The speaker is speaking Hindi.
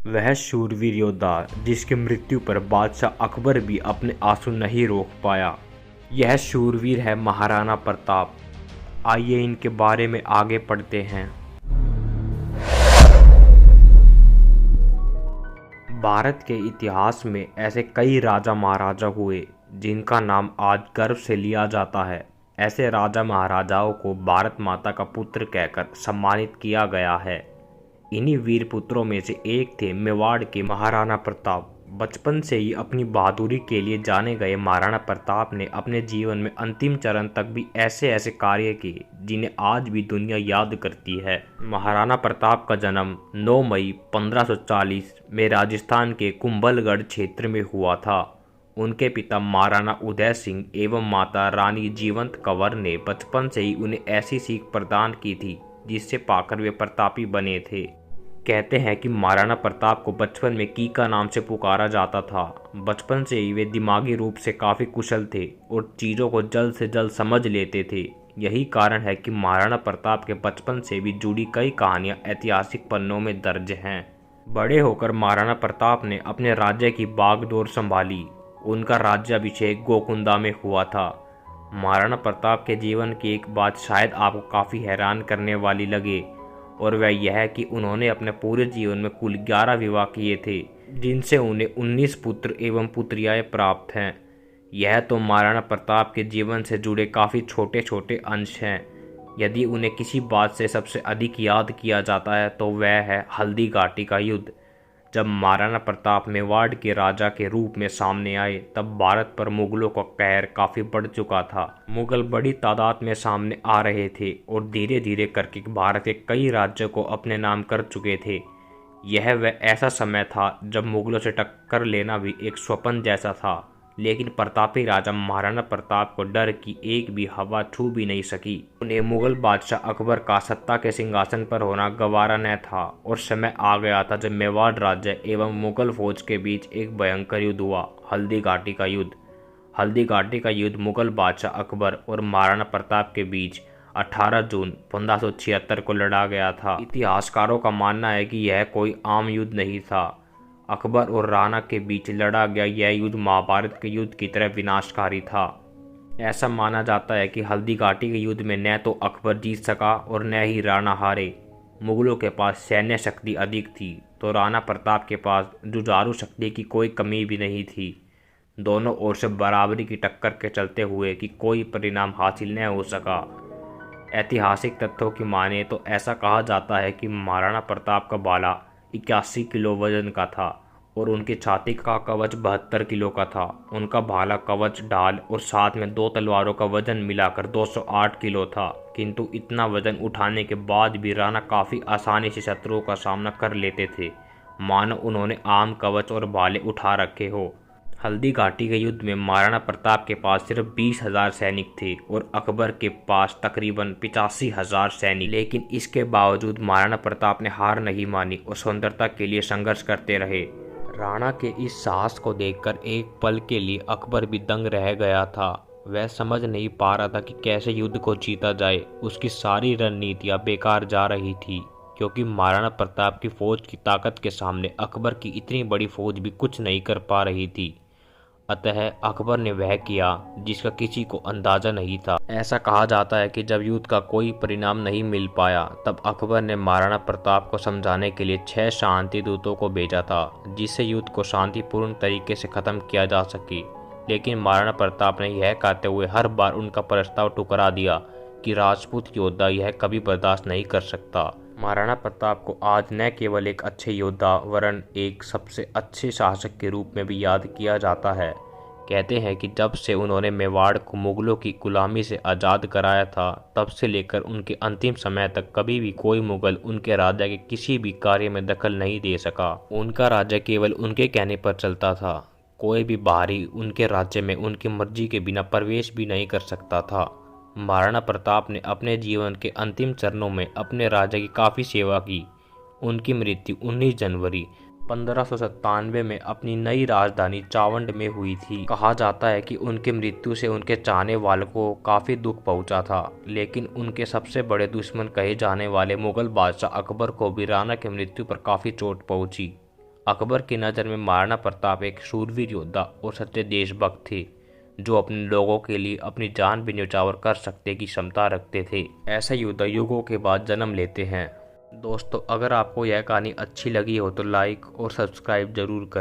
वह शूरवीर योद्धा जिसकी मृत्यु पर बादशाह अकबर भी अपने आंसू नहीं रोक पाया। यह शूरवीर है महाराणा प्रताप। आइए इनके बारे में आगे पढ़ते हैं। भारत के इतिहास में ऐसे कई राजा महाराजा हुए जिनका नाम आज गर्व से लिया जाता है। ऐसे राजा महाराजाओं को भारत माता का पुत्र कहकर सम्मानित किया गया है। इन्हीं वीर पुत्रों में से एक थे मेवाड़ के महाराणा प्रताप। बचपन से ही अपनी बहादुरी के लिए जाने गए महाराणा प्रताप ने अपने जीवन में अंतिम चरण तक भी ऐसे ऐसे कार्य किए जिन्हें आज भी दुनिया याद करती है। महाराणा प्रताप का जन्म 9 मई 1540 में राजस्थान के कुंभलगढ़ क्षेत्र में हुआ था। उनके पिता महाराणा उदय सिंह एवं माता रानी जीवंत कंवर ने बचपन से ही उन्हें ऐसी सीख प्रदान की थी जिससे पाकर वे प्रतापी बने थे। कहते हैं कि महाराणा प्रताप को बचपन में कीका नाम से पुकारा जाता था। बचपन से ही वे दिमागी रूप से काफ़ी कुशल थे और चीज़ों को जल्द से जल्द समझ लेते थे। यही कारण है कि महाराणा प्रताप के बचपन से भी जुड़ी कई कहानियां ऐतिहासिक पन्नों में दर्ज हैं। बड़े होकर महाराणा प्रताप ने अपने राज्य की बागडोर संभाली। उनका राज्याभिषेक गोकुंदा में हुआ था। महाराणा प्रताप के जीवन की एक बात शायद आपको काफ़ी हैरान करने वाली लगे और वह यह है कि उन्होंने अपने पूरे जीवन में कुल 11 विवाह किए थे, जिनसे उन्हें 19 पुत्र एवं पुत्रियाएं प्राप्त हैं। यह तो महाराणा प्रताप के जीवन से जुड़े काफ़ी छोटे छोटे अंश हैं। यदि उन्हें किसी बात से सबसे अधिक याद किया जाता है तो वह है हल्दी घाटी का युद्ध। जब महाराणा प्रताप मेवाड़ के राजा के रूप में सामने आए तब भारत पर मुगलों का कहर काफ़ी बढ़ चुका था। मुगल बड़ी तादाद में सामने आ रहे थे और धीरे धीरे करके भारत के कई राज्यों को अपने नाम कर चुके थे। यह वह ऐसा समय था जब मुगलों से टक्कर लेना भी एक स्वप्न जैसा था, लेकिन प्रतापी राजा महाराणा प्रताप को डर की एक भी हवा छू भी नहीं सकी। उन्हें मुगल बादशाह अकबर का सत्ता के सिंहासन पर होना गवारा न था और समय आ गया था जब मेवाड़ राज्य एवं मुगल फौज के बीच एक भयंकर युद्ध हुआ, हल्दी घाटी का युद्ध। हल्दी घाटी का युद्ध मुगल बादशाह अकबर और महाराणा प्रताप के बीच 18 जून 1576 को लड़ा गया था। इतिहासकारों का मानना है कि यह कोई आम युद्ध नहीं था। अकबर और राणा के बीच लड़ा गया यह युद्ध महाभारत के युद्ध की तरह विनाशकारी था। ऐसा माना जाता है कि हल्दी घाटी के युद्ध में न तो अकबर जीत सका और न ही राणा हारे। मुगलों के पास सैन्य शक्ति अधिक थी तो राणा प्रताप के पास जुझारू शक्ति की कोई कमी भी नहीं थी। दोनों ओर से बराबरी की टक्कर के चलते हुए कि कोई परिणाम हासिल न हो सका। ऐतिहासिक तथ्यों की माने तो ऐसा कहा जाता है कि महाराणा प्रताप का भाला 81 किलो वजन का था और उनकी छाती का कवच 72 किलो का था। उनका भाला, कवच, ढाल और साथ में 2 तलवारों का वजन मिलाकर 208 किलो था। किंतु इतना वजन उठाने के बाद भी राणा काफ़ी आसानी से शत्रुओं का सामना कर लेते थे, मानो उन्होंने आम कवच और भाले उठा रखे हो। हल्दी घाटी के युद्ध में महाराणा प्रताप के पास सिर्फ 20,000 सैनिक थे और अकबर के पास तकरीबन 85,000 सैनिक। लेकिन इसके बावजूद महाराणा प्रताप ने हार नहीं मानी और स्वतंत्रता के लिए संघर्ष करते रहे। राणा के इस साहस को देखकर एक पल के लिए अकबर भी दंग रह गया था। वह समझ नहीं पा रहा था कि कैसे युद्ध को जीता जाए। उसकी सारी रणनीतियाँ बेकार जा रही थी क्योंकि महाराणा प्रताप की फौज की ताकत के सामने अकबर की इतनी बड़ी फौज भी कुछ नहीं कर पा रही थी। अतः अकबर ने वह किया जिसका किसी को अंदाजा नहीं था। ऐसा कहा जाता है कि जब युद्ध का कोई परिणाम नहीं मिल पाया तब अकबर ने महाराणा प्रताप को समझाने के लिए 6 शांति दूतों को भेजा था जिससे युद्ध को शांतिपूर्ण तरीके से खत्म किया जा सके। लेकिन महाराणा प्रताप ने यह कहते हुए हर बार उनका प्रस्ताव ठुकरा दिया कि राजपूत योद्धा यह कभी बर्दाश्त नहीं कर सकता। महाराणा प्रताप को आज न केवल एक अच्छे योद्धा वरन एक सबसे अच्छे शासक के रूप में भी याद किया जाता है। कहते हैं कि जब से उन्होंने मेवाड़ को मुगलों की गुलामी से आज़ाद कराया था तब से लेकर उनके अंतिम समय तक कभी भी कोई मुगल उनके राज्य के किसी भी कार्य में दखल नहीं दे सका। उनका राज्य केवल उनके कहने पर चलता था। कोई भी बाहरी उनके राज्य में उनकी मर्जी के बिना प्रवेश भी नहीं कर सकता था। महाराणा प्रताप ने अपने जीवन के अंतिम चरणों में अपने राज्य की काफ़ी सेवा की। उनकी मृत्यु 19 जनवरी 1597 में अपनी नई राजधानी चावंड में हुई थी। कहा जाता है कि उनकी मृत्यु से उनके चाहने वालों को काफ़ी दुख पहुंचा था, लेकिन उनके सबसे बड़े दुश्मन कहे जाने वाले मुगल बादशाह अकबर को भी राणा की मृत्यु पर काफ़ी चोट पहुंची। अकबर की नज़र में महाराणा प्रताप एक शूरवीर योद्धा और सच्चे देशभक्त थे, जो अपने लोगों के लिए अपनी जान भी न्यौछावर कर सकने की क्षमता रखते थे। ऐसे योद्धा युगों के बाद जन्म लेते हैं। दोस्तों, अगर आपको यह कहानी अच्छी लगी हो तो लाइक और सब्सक्राइब जरूर करें।